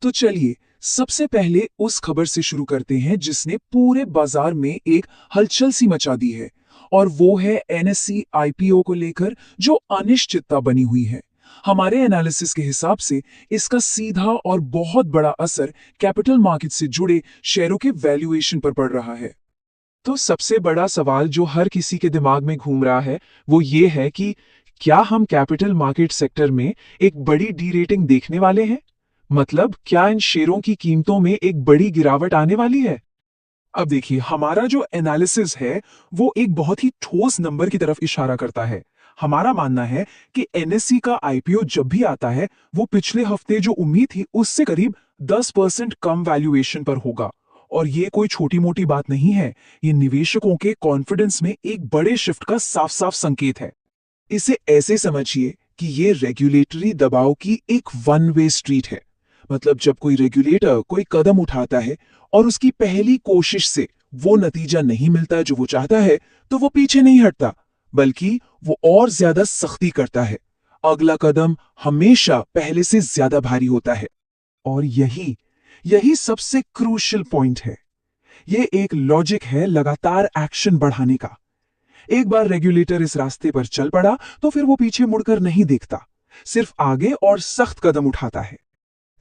तो चलिए सबसे पहले उस खबर से शुरू करते हैं जिसने पूरे बाजार में एक हलचल सी मचा दी है, और वो है एनएसई आईपीओ को लेकर जो अनिश्चितता बनी हुई है। हमारे एनालिसिस के हिसाब से इसका सीधा और बहुत बड़ा असर कैपिटल मार्केट से जुड़े शेयरों के वैल्यूएशन पर पड़ रहा है। तो सबसे बड़ा सवाल जो हर किसी के दिमाग में घूम रहा है वो ये है कि क्या हम कैपिटल मार्केट सेक्टर में एक बड़ी डी रेटिंग देखने वाले हैं? मतलब क्या इन शेयरों की कीमतों में एक बड़ी गिरावट आने वाली है? अब देखिए, हमारा जो एनालिसिस है वो एक बहुत ही ठोस नंबर की तरफ इशारा करता है। हमारा मानना है कि एनएसई का आईपीओ जब भी आता है वो पिछले हफ्ते जो उम्मीद थी उससे करीब 10% कम वैल्यूएशन पर होगा। और ये कोई छोटी मोटी बात नहीं है, ये निवेशकों के कॉन्फिडेंस में एक बड़े शिफ्ट का साफ साफ संकेत है। इसे ऐसे समझिए कि ये रेगुलेटरी दबाव की एक वन वे स्ट्रीट है। मतलब जब कोई रेगुलेटर कोई कदम उठाता है और उसकी पहली कोशिश से वो नतीजा नहीं मिलता जो वो चाहता है, तो वो पीछे नहीं हटता, बल्कि वो और ज्यादा सख्ती करता है। अगला कदम हमेशा पहले से ज्यादा भारी होता है। और यही यही सबसे क्रूशियल पॉइंट है। ये एक लॉजिक है लगातार एक्शन बढ़ाने का। एक बार रेगुलेटर इस रास्ते पर चल पड़ा तो फिर वो पीछे मुड़कर नहीं देखता, सिर्फ आगे और सख्त कदम उठाता है।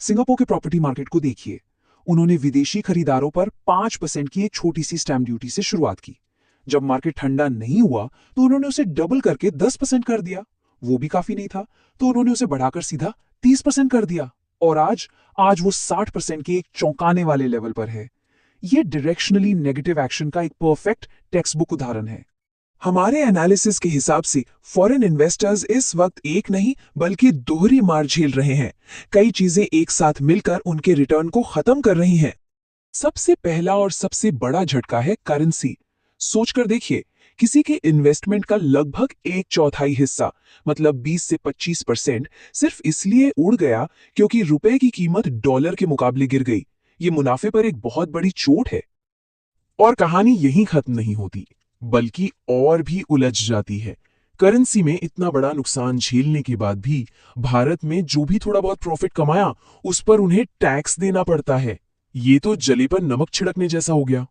सिंगापुर के प्रॉपर्टी मार्केट को देखिए। उन्होंने विदेशी खरीदारों पर 5% की एक छोटी सी स्टैंप ड्यूटी से शुरुआत की। जब मार्केट ठंडा नहीं हुआ तो उन्होंने उसे डबल करके 10% कर दिया। वो भी काफी नहीं था तो उन्होंने उसे बढ़ाकर सीधा 30% कर दिया। और आज वो 60% के एक चौंकाने वाले लेवल पर है। ये डायरेक्शनली नेगेटिव एक्शन का एक परफेक्ट टेक्स्ट बुक उदाहरण है। हमारे एनालिसिस के हिसाब से फॉरेन इन्वेस्टर्स इस वक्त एक नहीं बल्कि दोहरी मार झेल रहे हैं। कई चीजें एक साथ मिलकर उनके रिटर्न को खत्म कर रही हैं। सबसे पहला और सबसे बड़ा झटका है करेंसी। सोचकर देखिए, किसी के इन्वेस्टमेंट का लगभग 1/4 हिस्सा, मतलब 20 से 25%, सिर्फ इसलिए उड़ गया क्योंकि रुपए की कीमत डॉलर के मुकाबले गिर गई। ये मुनाफे पर एक बहुत बड़ी चोट है। और कहानी यहीं खत्म नहीं होती, बल्कि और भी उलझ जाती है। करेंसी में इतना बड़ा नुकसान झेलने के बाद भी भारत में जो भी थोड़ा बहुत प्रॉफिट कमाया उस पर उन्हें टैक्स देना पड़ता है। ये तो जले पर नमक छिड़कने जैसा हो गया।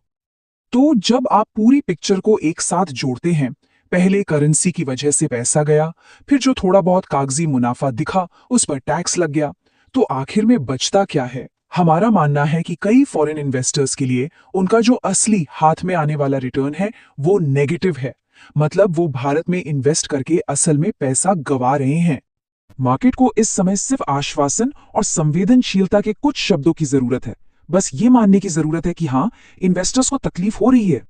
तो जब आप पूरी पिक्चर को एक साथ जोड़ते हैं, पहले करेंसी की वजह से पैसा गया, फिर जो थोड़ा बहुत कागजी मुनाफा दिखा उस पर टैक्स लग गया, तो आखिर में बचता क्या है? हमारा मानना है कि कई फॉरेन इन्वेस्टर्स के लिए उनका जो असली हाथ में आने वाला रिटर्न है वो नेगेटिव है। मतलब वो भारत में इन्वेस्ट करके असल में पैसा गंवा रहे हैं। मार्केट को इस समय सिर्फ आश्वासन और संवेदनशीलता के कुछ शब्दों की जरूरत है। बस ये मानने की जरूरत है कि हाँ, इन्वेस्टर्स को तकलीफ हो रही है।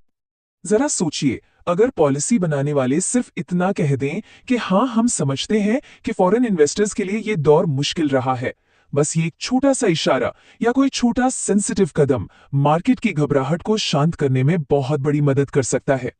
जरा सोचिए, अगर पॉलिसी बनाने वाले सिर्फ इतना कह दें कि हाँ, हम समझते हैं कि फॉरेन इन्वेस्टर्स के लिए ये दौर मुश्किल रहा है, बस ये एक छोटा सा इशारा या कोई छोटा सेंसिटिव कदम मार्केट की घबराहट को शांत करने में बहुत बड़ी मदद कर सकता है।